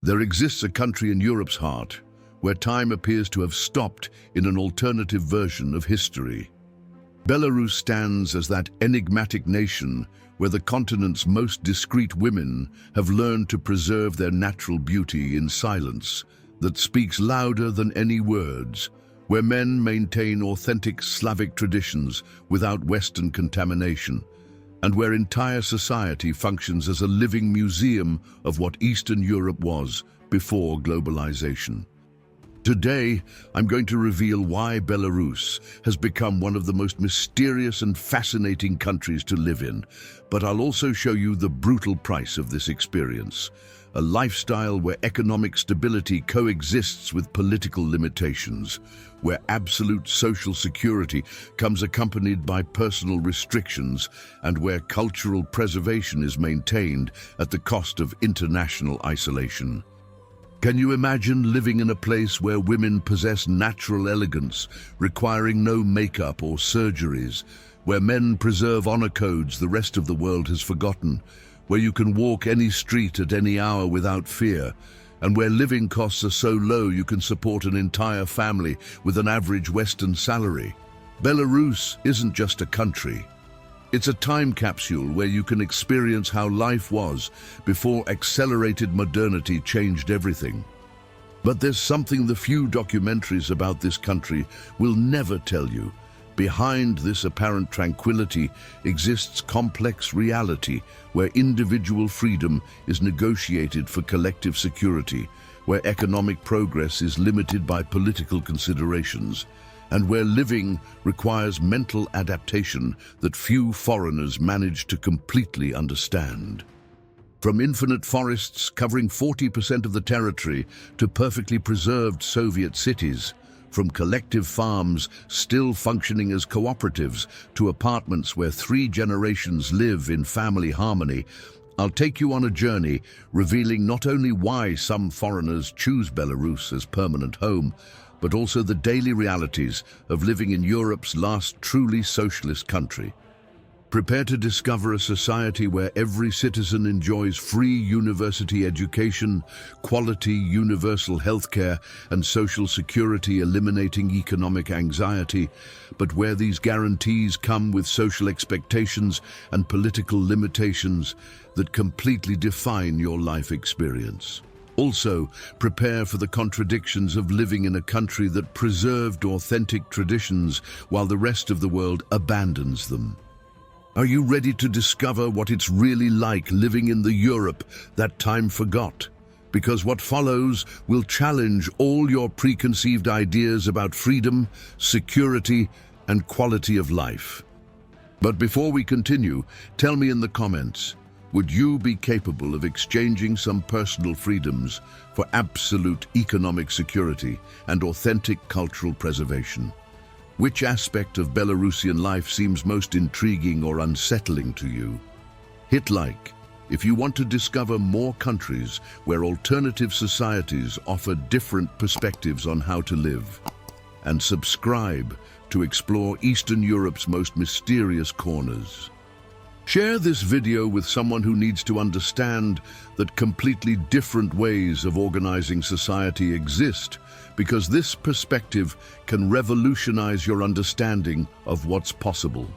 There exists a country in Europe's heart where time appears to have stopped in an alternative version of history. Belarus stands as that enigmatic nation where the continent's most discreet women have learned to preserve their natural beauty in silence that speaks louder than any words, where men maintain authentic Slavic traditions without Western contamination, and where entire society functions as a living museum of what Eastern Europe was before globalization. Today, I'm going to reveal why Belarus has become one of the most mysterious and fascinating countries to live in, but I'll also show you the brutal price of this experience, a lifestyle where economic stability coexists with political limitations, where absolute social security comes accompanied by personal restrictions, and where cultural preservation is maintained at the cost of international isolation. Can you imagine living in a place where women possess natural elegance, requiring no makeup or surgeries, where men preserve honor codes the rest of the world has forgotten, where you can walk any street at any hour without fear, and where living costs are so low you can support an entire family with an average Western salary? Belarus isn't just a country. It's a time capsule where you can experience how life was before accelerated modernity changed everything. But there's something the few documentaries about this country will never tell you. Behind this apparent tranquility exists complex reality where individual freedom is negotiated for collective security, where economic progress is limited by political considerations, and where living requires mental adaptation that few foreigners manage to completely understand. From infinite forests covering 40% of the territory to perfectly preserved Soviet cities, from collective farms still functioning as cooperatives to apartments where 3 generations live in family harmony, I'll take you on a journey revealing not only why some foreigners choose Belarus as permanent home, but also the daily realities of living in Europe's last truly socialist country. Prepare to discover a society where every citizen enjoys free university education, quality universal healthcare, and social security, eliminating economic anxiety, but where these guarantees come with social expectations and political limitations that completely define your life experience. Also, prepare for the contradictions of living in a country that preserved authentic traditions while the rest of the world abandons them. Are you ready to discover what it's really like living in the Europe that time forgot? Because what follows will challenge all your preconceived ideas about freedom, security, and quality of life. But before we continue, tell me in the comments, would you be capable of exchanging some personal freedoms for absolute economic security and authentic cultural preservation? Which aspect of Belarusian life seems most intriguing or unsettling to you? Hit like if you want to discover more countries where alternative societies offer different perspectives on how to live. And subscribe to explore Eastern Europe's most mysterious corners. Share this video with someone who needs to understand that completely different ways of organizing society exist, because this perspective can revolutionize your understanding of what's possible.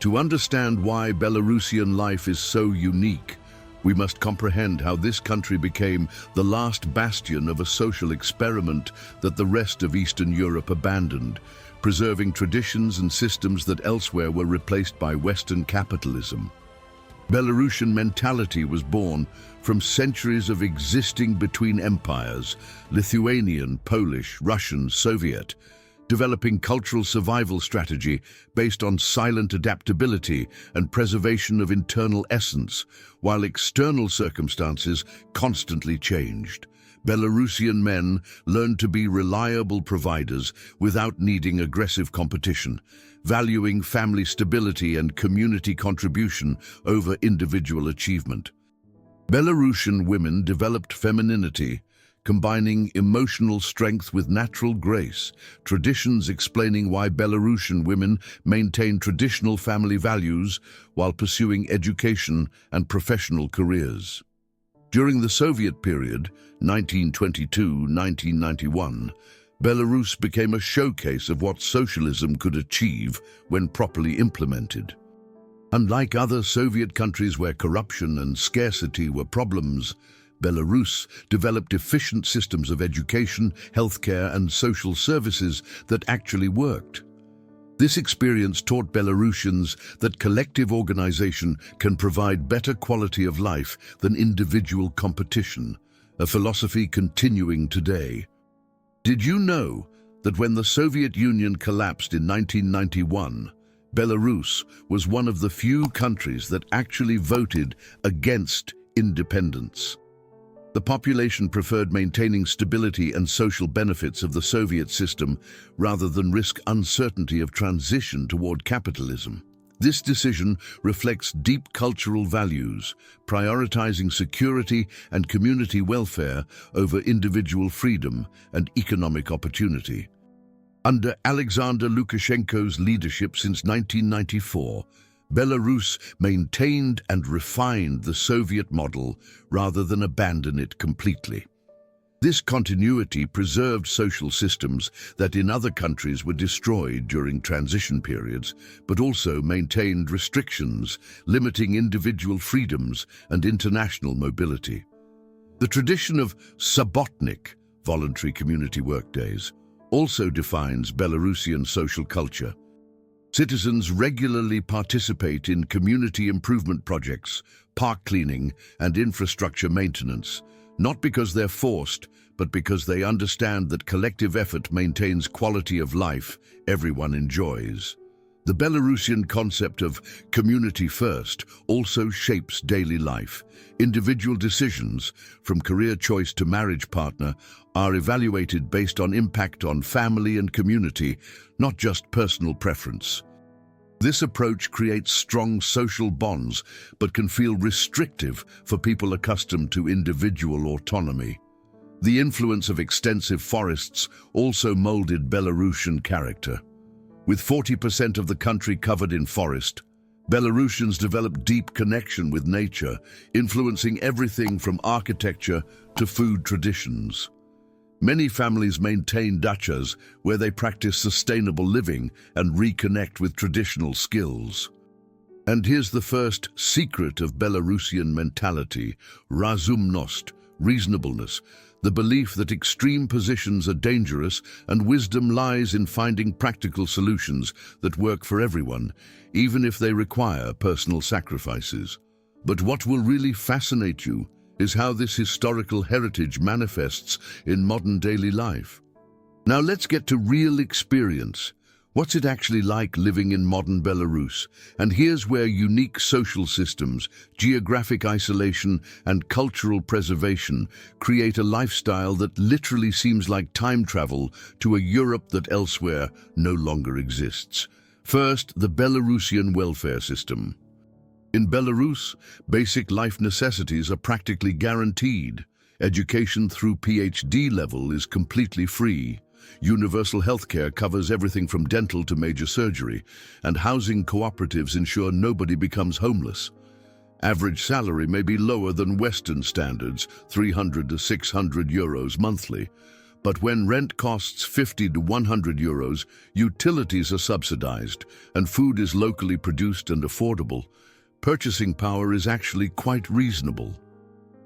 To understand why Belarusian life is so unique, we must comprehend how this country became the last bastion of a social experiment that the rest of Eastern Europe abandoned, preserving traditions and systems that elsewhere were replaced by Western capitalism. Belarusian mentality was born from centuries of existing between empires, Lithuanian, Polish, Russian, Soviet, developing cultural survival strategy based on silent adaptability and preservation of internal essence, while external circumstances constantly changed. Belarusian men learned to be reliable providers without needing aggressive competition, valuing family stability and community contribution over individual achievement. Belarusian women developed femininity, combining emotional strength with natural grace, traditions explaining why Belarusian women maintain traditional family values while pursuing education and professional careers. During the Soviet period, 1922–1991, Belarus became a showcase of what socialism could achieve when properly implemented. Unlike other Soviet countries where corruption and scarcity were problems, Belarus developed efficient systems of education, healthcare, and social services that actually worked. This experience taught Belarusians that collective organization can provide better quality of life than individual competition, a philosophy continuing today. Did you know that when the Soviet Union collapsed in 1991, Belarus was one of the few countries that actually voted against independence? The population preferred maintaining stability and social benefits of the Soviet system rather than risk uncertainty of transition toward capitalism. This decision reflects deep cultural values, prioritizing security and community welfare over individual freedom and economic opportunity. Under Alexander Lukashenko's leadership since 1994, Belarus maintained and refined the Soviet model rather than abandon it completely. This continuity preserved social systems that in other countries were destroyed during transition periods, but also maintained restrictions, limiting individual freedoms and international mobility. The tradition of subotnik, voluntary community workdays, also defines Belarusian social culture. Citizens regularly participate in community improvement projects, park cleaning, and infrastructure maintenance, not because they're forced, but because they understand that collective effort maintains quality of life everyone enjoys. The Belarusian concept of community first also shapes daily life. Individual decisions, from career choice to marriage partner, are evaluated based on impact on family and community, not just personal preference. This approach creates strong social bonds, but can feel restrictive for people accustomed to individual autonomy. The influence of extensive forests also molded Belarusian character. With 40% of the country covered in forest, Belarusians developed deep connection with nature, influencing everything from architecture to food traditions. Many families maintain dachas where they practice sustainable living and reconnect with traditional skills. And here's the first secret of Belarusian mentality: razumnost, reasonableness, the belief that extreme positions are dangerous and wisdom lies in finding practical solutions that work for everyone, even if they require personal sacrifices. But what will really fascinate you is how this historical heritage manifests in modern daily life. Now let's get to real experience. What's it actually like living in modern Belarus? And here's where unique social systems, geographic isolation, and cultural preservation create a lifestyle that literally seems like time travel to a Europe that elsewhere no longer exists. First, the Belarusian welfare system. In Belarus, basic life necessities are practically guaranteed. Education through PhD level is completely free. Universal healthcare covers everything from dental to major surgery, and housing cooperatives ensure nobody becomes homeless. Average salary may be lower than Western standards, 300 to 600 euros monthly. But when rent costs 50 to 100 euros, utilities are subsidized, and food is locally produced and affordable. Purchasing power is actually quite reasonable.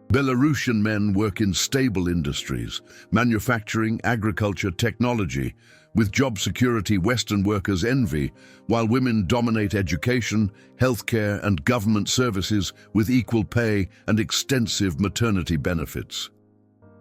Belarusian men work in stable industries, manufacturing, agriculture, technology. With job security, Western workers envy, while women dominate education, healthcare, and government services with equal pay and extensive maternity benefits.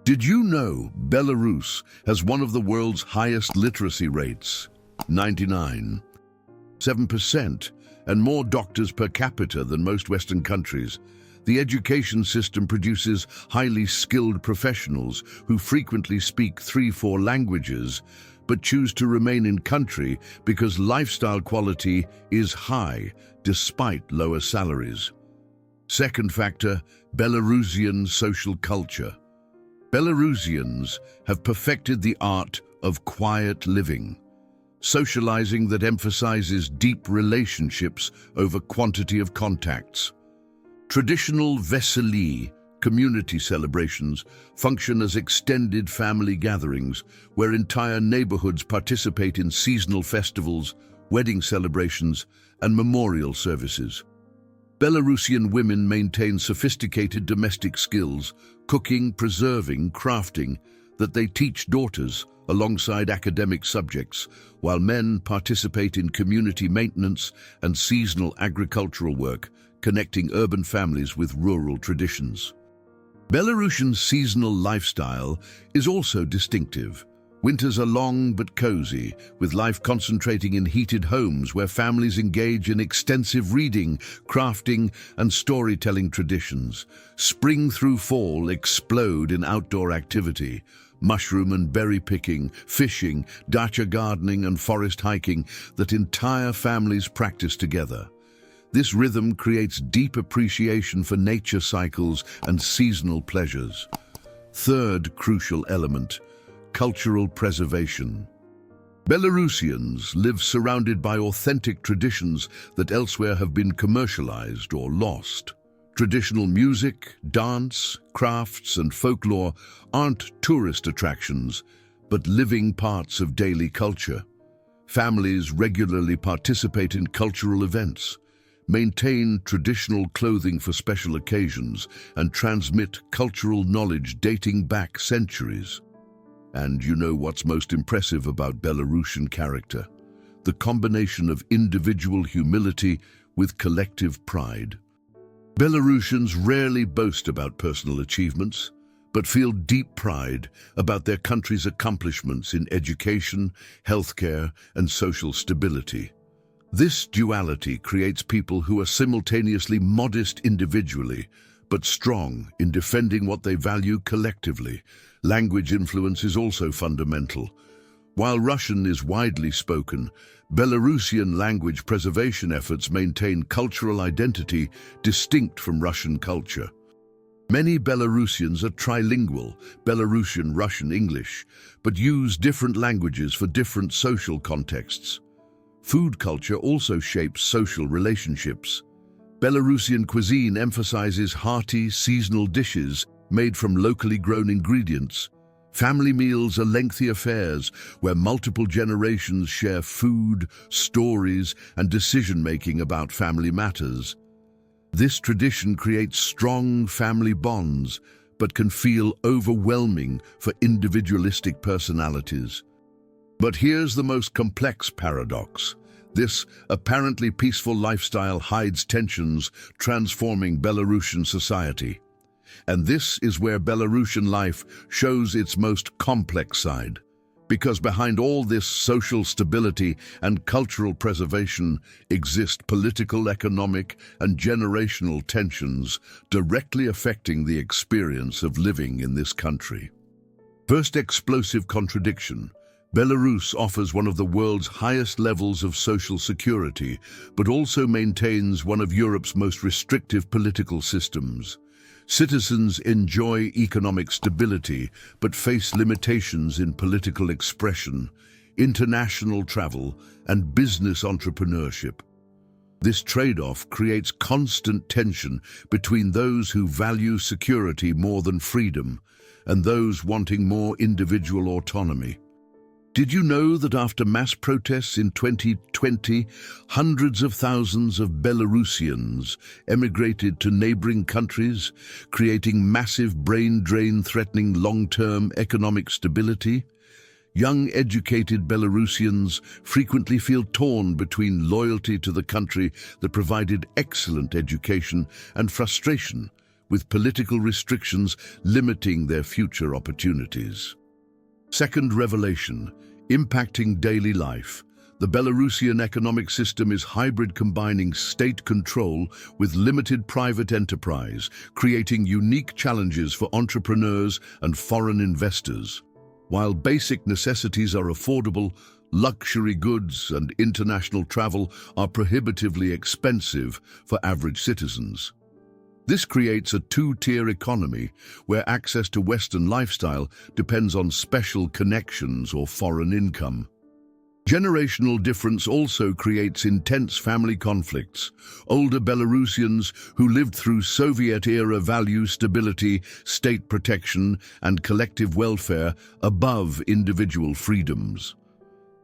Did you know Belarus has one of the world's highest literacy rates, 99.7%, and more doctors per capita than most Western countries? The education system produces highly skilled professionals who frequently speak 3-4 languages, but choose to remain in country because lifestyle quality is high despite lower salaries. Second factor, Belarusian social culture. Belarusians have perfected the art of quiet living, socializing that emphasizes deep relationships over quantity of contacts. Traditional veseli, community celebrations function as extended family gatherings where entire neighborhoods participate in seasonal festivals, wedding celebrations, and memorial services. Belarusian women maintain sophisticated domestic skills, cooking, preserving, crafting, that they teach daughters alongside academic subjects, while men participate in community maintenance and seasonal agricultural work, connecting urban families with rural traditions. Belarusian seasonal lifestyle is also distinctive. Winters are long but cozy, with life concentrating in heated homes where families engage in extensive reading, crafting, and storytelling traditions. Spring through fall explode in outdoor activity. Mushroom and berry picking, fishing, dacha gardening, and forest hiking that entire families practice together. This rhythm creates deep appreciation for nature cycles and seasonal pleasures. Third crucial element: cultural preservation. Belarusians live surrounded by authentic traditions that elsewhere have been commercialized or lost. Traditional music, dance, crafts, and folklore aren't tourist attractions, but living parts of daily culture. Families regularly participate in cultural events, maintain traditional clothing for special occasions, and transmit cultural knowledge dating back centuries. And you know what's most impressive about Belarusian character? The combination of individual humility with collective pride. Belarusians rarely boast about personal achievements, but feel deep pride about their country's accomplishments in education, healthcare, and social stability. This duality creates people who are simultaneously modest individually, but strong in defending what they value collectively. Language influence is also fundamental. While Russian is widely spoken, Belarusian language preservation efforts maintain cultural identity distinct from Russian culture. Many Belarusians are trilingual, Belarusian, Russian, English, but use different languages for different social contexts. Food culture also shapes social relationships. Belarusian cuisine emphasizes hearty, seasonal dishes made from locally grown ingredients. Family meals are lengthy affairs where multiple generations share food, stories, and decision-making about family matters. This tradition creates strong family bonds, but can feel overwhelming for individualistic personalities. But here's the most complex paradox. This apparently peaceful lifestyle hides tensions, transforming Belarusian society. And this is where Belarusian life shows its most complex side. Because behind all this social stability and cultural preservation exist political, economic, and generational tensions directly affecting the experience of living in this country. First explosive contradiction. Belarus offers one of the world's highest levels of social security, but also maintains one of Europe's most restrictive political systems. Citizens enjoy economic stability, but face limitations in political expression, international travel, and business entrepreneurship. This trade-off creates constant tension between those who value security more than freedom and those wanting more individual autonomy. Did you know that after mass protests in 2020, hundreds of thousands of Belarusians emigrated to neighboring countries, creating massive brain drain threatening long-term economic stability? Young, educated Belarusians frequently feel torn between loyalty to the country that provided excellent education and frustration with political restrictions limiting their future opportunities. Second revelation, impacting daily life. The Belarusian economic system is hybrid, combining state control with limited private enterprise, creating unique challenges for entrepreneurs and foreign investors. While basic necessities are affordable, luxury goods and international travel are prohibitively expensive for average citizens. This creates a two-tier economy where access to Western lifestyle depends on special connections or foreign income. Generational difference also creates intense family conflicts. Older Belarusians who lived through Soviet-era value stability, state protection, and collective welfare above individual freedoms.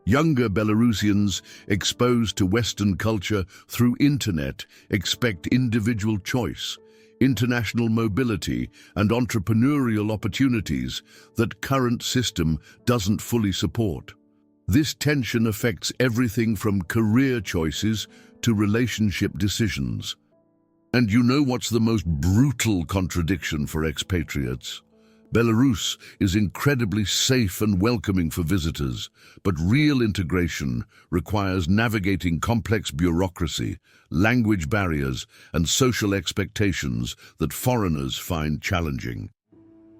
Younger Belarusians, exposed to Western culture through internet, expect individual choice, international mobility, and entrepreneurial opportunities that current system doesn't fully support. This tension affects everything from career choices to relationship decisions. And you know what's the most brutal contradiction for expatriates? Belarus is incredibly safe and welcoming for visitors, but real integration requires navigating complex bureaucracy, language barriers, and social expectations that foreigners find challenging.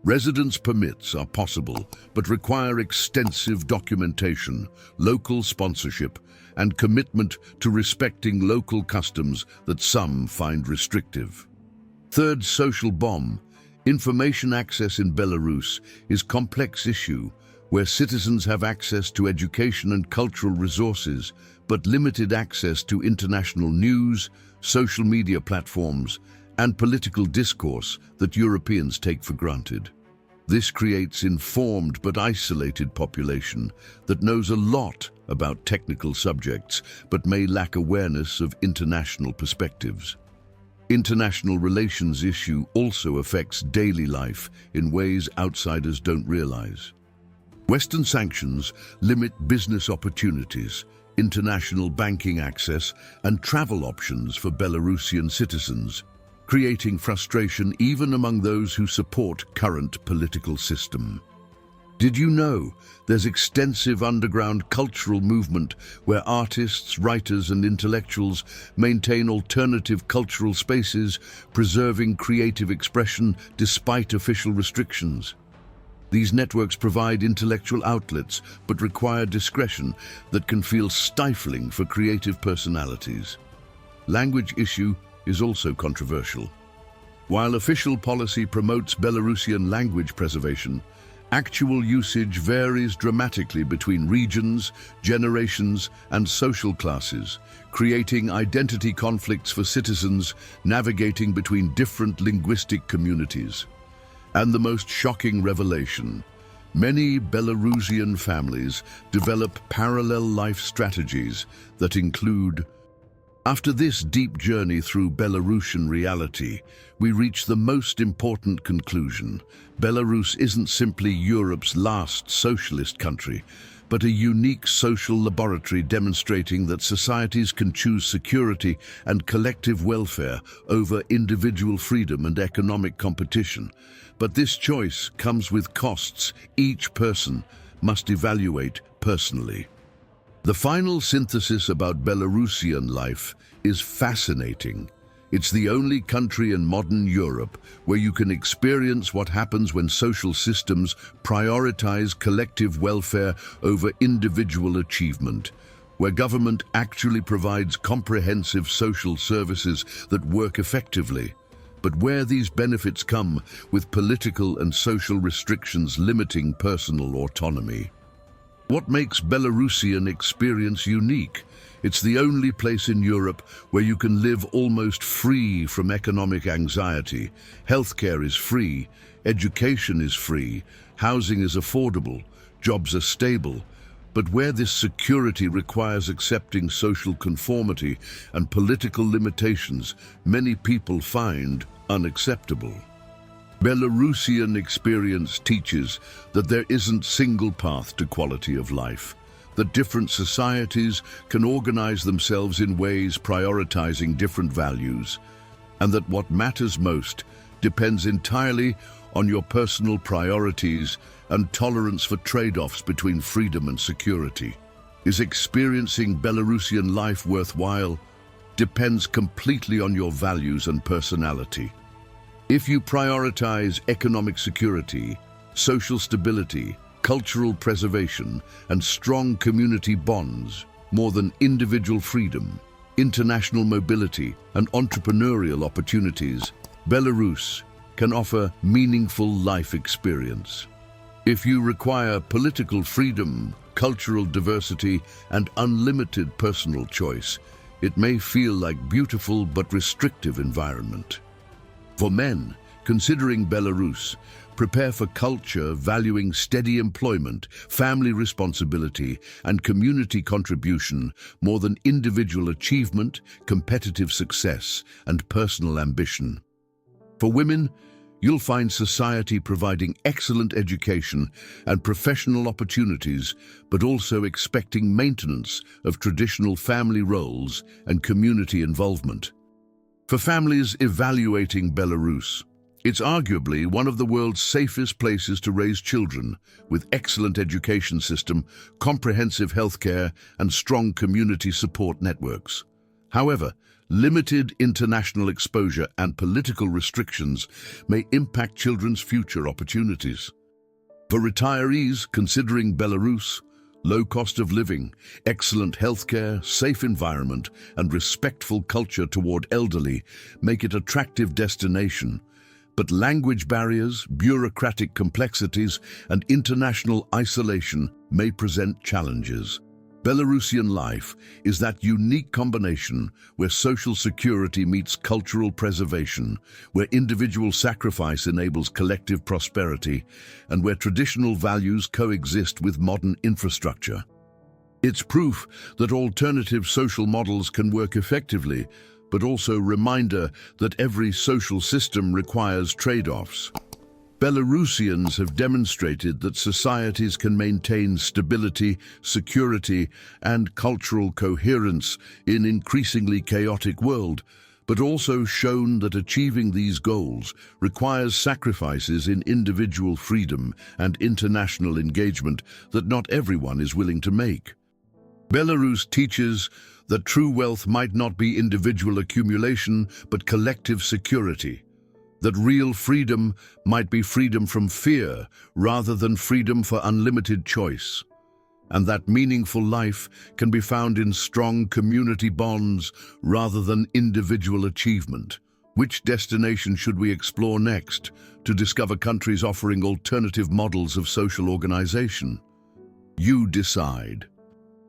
Residence permits are possible, but require extensive documentation, local sponsorship, and commitment to respecting local customs that some find restrictive. Third, social bomb. Information access in Belarus is a complex issue where citizens have access to education and cultural resources, but limited access to international news, social media platforms, and political discourse that Europeans take for granted. This creates informed but isolated population that knows a lot about technical subjects but may lack awareness of international perspectives. International relations issue also affects daily life in ways outsiders don't realize. Western sanctions limit business opportunities, international banking access, and travel options for Belarusian citizens, creating frustration even among those who support current political system. Did you know there's extensive underground cultural movement where artists, writers, and intellectuals maintain alternative cultural spaces, preserving creative expression despite official restrictions? These networks provide intellectual outlets but require discretion that can feel stifling for creative personalities. Language issue is also controversial. While official policy promotes Belarusian language preservation, actual usage varies dramatically between regions, generations, and social classes, creating identity conflicts for citizens navigating between different linguistic communities. And the most shocking revelation: many Belarusian families develop parallel life strategies that include. After this deep journey through Belarusian reality, we reach the most important conclusion. Belarus isn't simply Europe's last socialist country, but a unique social laboratory demonstrating that societies can choose security and collective welfare over individual freedom and economic competition. But this choice comes with costs each person must evaluate personally. The final synthesis about Belarusian life is fascinating. It's the only country in modern Europe where you can experience what happens when social systems prioritize collective welfare over individual achievement, where government actually provides comprehensive social services that work effectively, but where these benefits come with political and social restrictions limiting personal autonomy. What makes Belarusian experience unique? It's the only place in Europe where you can live almost free from economic anxiety. Healthcare is free, education is free, housing is affordable, jobs are stable, but where this security requires accepting social conformity and political limitations, many people find unacceptable. Belarusian experience teaches that there isn't a single path to quality of life, that different societies can organize themselves in ways prioritizing different values, and that what matters most depends entirely on your personal priorities and tolerance for trade-offs between freedom and security. Is experiencing Belarusian life worthwhile? Depends completely on your values and personality. If you prioritize economic security, social stability, cultural preservation, and strong community bonds more than individual freedom, international mobility, and entrepreneurial opportunities, Belarus can offer meaningful life experience. If you require political freedom, cultural diversity and unlimited personal choice, it may feel like beautiful but restrictive environment. For men, considering Belarus, prepare for culture valuing steady employment, family responsibility, and community contribution more than individual achievement, competitive success, and personal ambition. For women, you'll find society providing excellent education and professional opportunities, but also expecting maintenance of traditional family roles and community involvement. For families evaluating Belarus, it's arguably one of the world's safest places to raise children, with excellent education system, comprehensive healthcare, and strong community support networks. However, limited international exposure and political restrictions may impact children's future opportunities. For retirees considering Belarus, low cost of living, excellent healthcare, safe environment, and respectful culture toward elderly make it an attractive destination. But language barriers, bureaucratic complexities, and international isolation may present challenges. Belarusian life is that unique combination where social security meets cultural preservation, where individual sacrifice enables collective prosperity, and where traditional values coexist with modern infrastructure. It's proof that alternative social models can work effectively, but also a reminder that every social system requires trade-offs. Belarusians have demonstrated that societies can maintain stability, security, and cultural coherence in an increasingly chaotic world, but also shown that achieving these goals requires sacrifices in individual freedom and international engagement that not everyone is willing to make. Belarus teaches that true wealth might not be individual accumulation, but collective security. That real freedom might be freedom from fear rather than freedom for unlimited choice. And that meaningful life can be found in strong community bonds rather than individual achievement. Which destination should we explore next to discover countries offering alternative models of social organization? You decide.